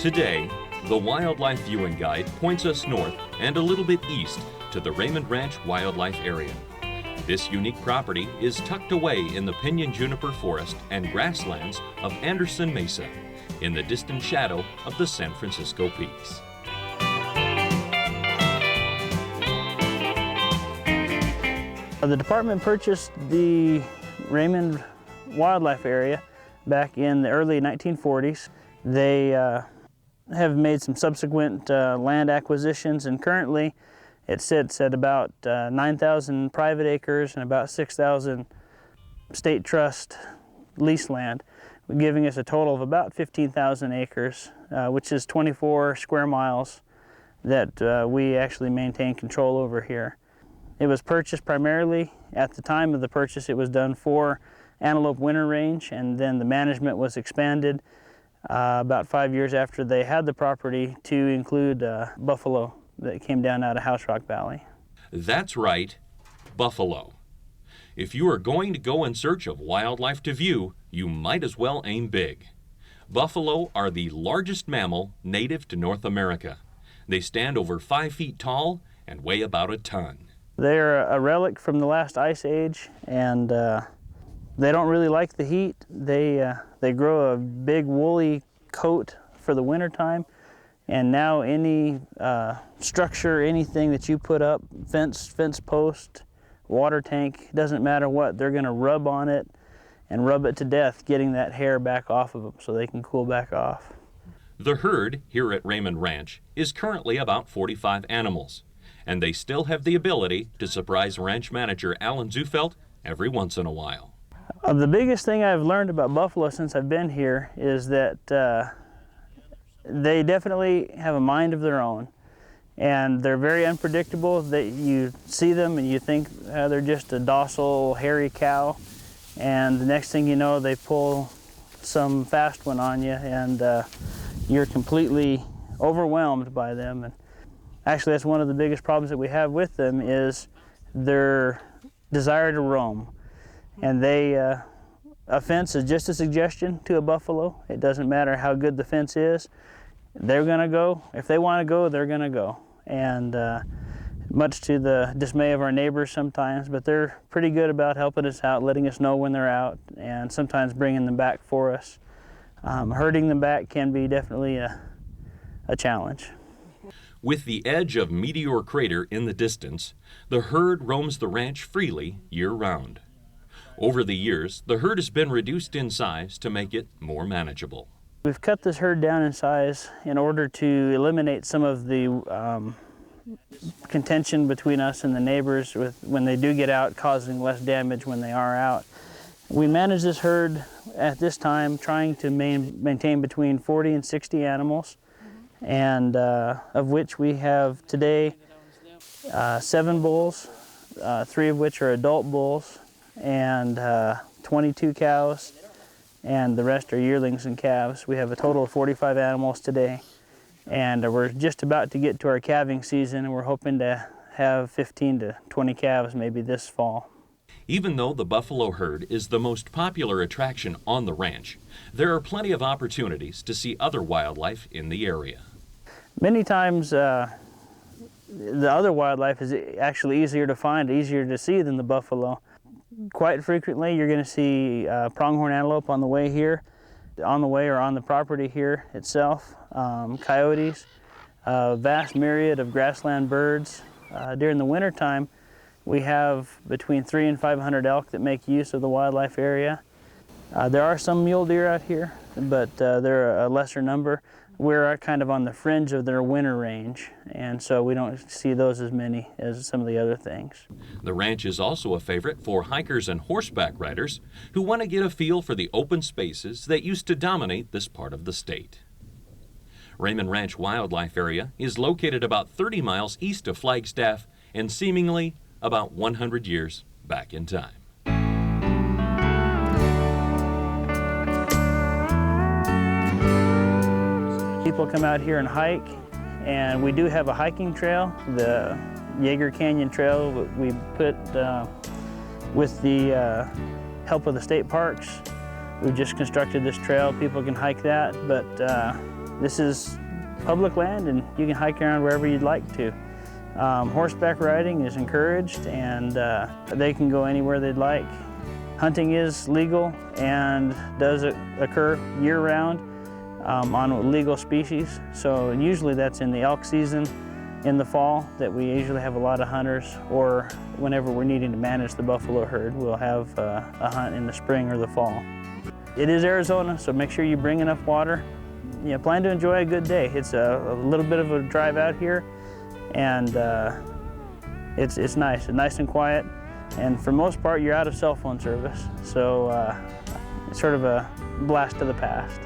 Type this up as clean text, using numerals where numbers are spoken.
Today, the Wildlife Viewing Guide points us north and a little bit east to the Raymond Ranch Wildlife Area. This unique property is tucked away in the pinyon juniper forest and grasslands of Anderson Mesa, in the distant shadow of the San Francisco Peaks. The department purchased the Raymond Wildlife Area back in the early 1940s. They have made some subsequent land acquisitions, and currently it sits at about 9,000 private acres and about 6,000 state trust lease land, giving us a total of about 15,000 acres, which is 24 square miles that we actually maintain control over here. It was purchased primarily, at the time of the purchase, it was done for antelope winter range, and then the management was expanded about 5 years after they had the property to include buffalo that came down out of House Rock Valley. That's right, buffalo. If you are going to go in search of wildlife to view, you might as well aim big. Buffalo are the largest mammal native to North America. They stand over 5 feet tall and weigh about a ton. They're a relic from the last ice age, and they don't really like the heat. They grow a big woolly coat for the wintertime, and now any structure, anything that you put up, fence post, water tank, doesn't matter what, they're gonna rub on it and rub it to death, getting that hair back off of them so they can cool back off. The herd here at Raymond Ranch is currently about 45 animals, and they still have the ability to surprise ranch manager Alan Zufelt every once in a while. The biggest thing I've learned about buffalo since I've been here is that they definitely have a mind of their own, and they're very unpredictable. That you see them and you think they're just a docile, hairy cow, and the next thing you know, they pull some fast one on you, and you're completely overwhelmed by them. And actually, that's one of the biggest problems that we have with them is their desire to roam. And a fence is just a suggestion to a buffalo. It doesn't matter how good the fence is. They're gonna go. If they wanna go, they're gonna go. And much to the dismay of our neighbors sometimes, but they're pretty good about helping us out, letting us know when they're out, and sometimes bringing them back for us. Herding them back can be definitely a challenge. With the edge of Meteor Crater in the distance, the herd roams the ranch freely year-round. Over the years, the herd has been reduced in size to make it more manageable. We've cut this herd down in size in order to eliminate some of the contention between us and the neighbors when they do get out, causing less damage when they are out. We manage this herd at this time trying to maintain between 40 and 60 animals, and of which we have today 7 bulls, 3 of which are adult bulls, and 22 cows, and the rest are yearlings and calves. We have a total of 45 animals today, and we're just about to get to our calving season, and we're hoping to have 15 to 20 calves maybe this fall. Even though the buffalo herd is the most popular attraction on the ranch, there are plenty of opportunities to see other wildlife in the area. Many times the other wildlife is actually easier to find, easier to see than the buffalo. Quite frequently you're going to see pronghorn antelope on the way here, on the way or on the property here itself, coyotes, a vast myriad of grassland birds. During the wintertime, we have between 300 and 500 elk that make use of the wildlife area. There are some mule deer out here, but they're a lesser number. We're kind of on the fringe of their winter range, and so we don't see those as many as some of the other things. The ranch is also a favorite for hikers and horseback riders who want to get a feel for the open spaces that used to dominate this part of the state. Raymond Ranch Wildlife Area is located about 30 miles east of Flagstaff and seemingly about 100 years back in time. People come out here and hike, and we do have a hiking trail, the Jaeger Canyon Trail. We put, with the help of the state parks, we've just constructed this trail. People can hike that, but this is public land and you can hike around wherever you'd like to. Horseback riding is encouraged, and they can go anywhere they'd like. Hunting is legal and does occur year-round on legal species. So usually that's in the elk season in the fall that we usually have a lot of hunters, or whenever we're needing to manage the buffalo herd, we'll have a hunt in the spring or the fall. It is Arizona, so make sure you bring enough water. Plan to enjoy a good day. It's a little bit of a drive out here, and it's nice and quiet. And for the most part, you're out of cell phone service, so it's sort of a blast to the past.